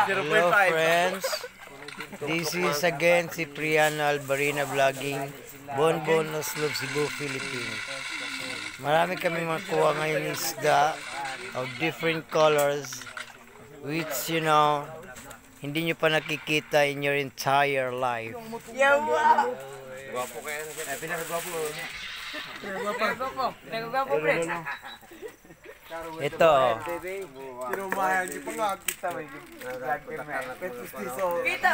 Hello friends, this is again si Cipriano Albarina vlogging, Bonbon Oslob, Cebu, Philippines. Marami kami makuha ngayon isda of different colors which hindi nyo pa nakikita in your entire life. Gwapo kaya na pinakagwapo. Pinakagwapo, friends. Ito. Tinumahan di pa nga kita may Kita.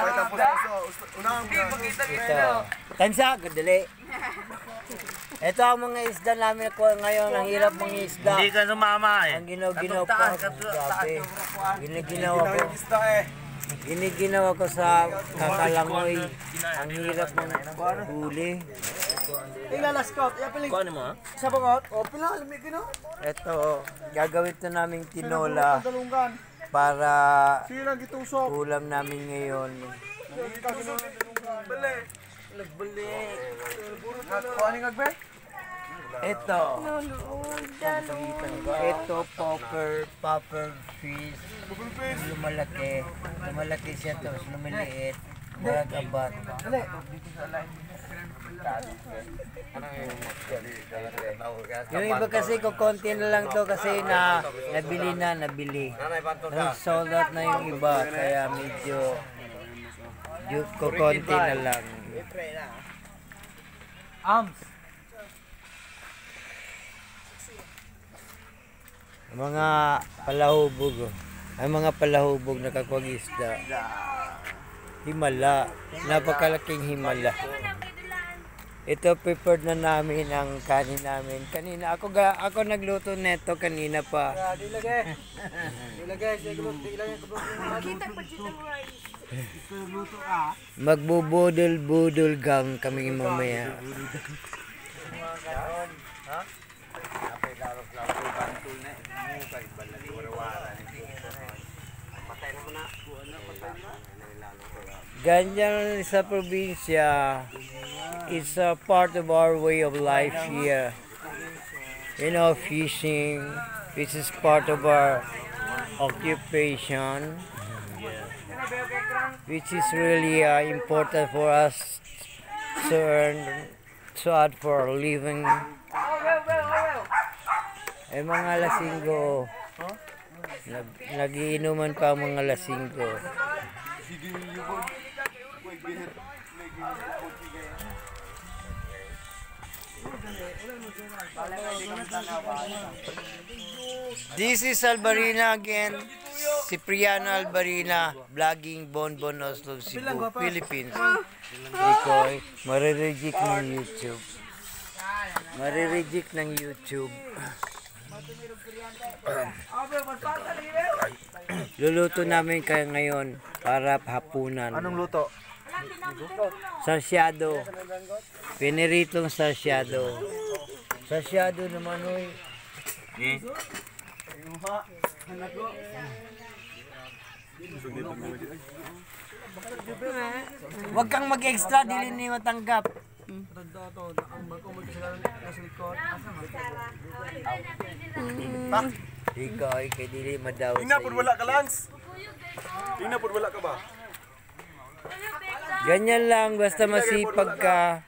Ito. Tansa, gadali. Ito ang mga isda namin nakuha ngayon. Ang hirap mga isda. Hindi ka sumama eh. Ang ginaw-ginaw pa. Grabe. Giniginaw ko sa kakalangoy. Ang hirap ng huli. Kuhanin mo ha? Ito, gagawin na naming tinola para ulam namin ngayon. Ito popper fish. Lumalaki siya, tapos lumiliit. Maragabat. Yung iba kasi kukonti na lang to kasi nabili. Sold out na yung iba, kaya medyo kukonti na lang. Mga palahubog, ang mga palahubog nakakuwag isda. Himala, napakalaking himala. Ito prepared na namin ang kanin namin. Kanina ako nagluto neto kanina pa. Dilagay. Magbubudol-budol gang kami mamaya. Ganyan sa probinsya, it's a part of our way of life here. Fishing, which is part of our occupation, which is really important for us to add for a living. Mga lasinggo, nagiinuman pa ang mga lasinggo. This is Albarina again, Cipriano Albarina, vlogging Bonbon Oslob, Cebu, Philippines. Ikoy, marireject ng YouTube. Luluto namin kayo ngayon para hapunan. Anong luto? Sarsyado. Piniritong sarsyado. Sarsyado naman oy. Huwag kang mag-extra, dili ni matanggap. Ikaw ay kay dili madaw. Tingnan pud wala ka, Lance. Tingnan pud wala ka ba? Ganyan lang, basta masipag ka.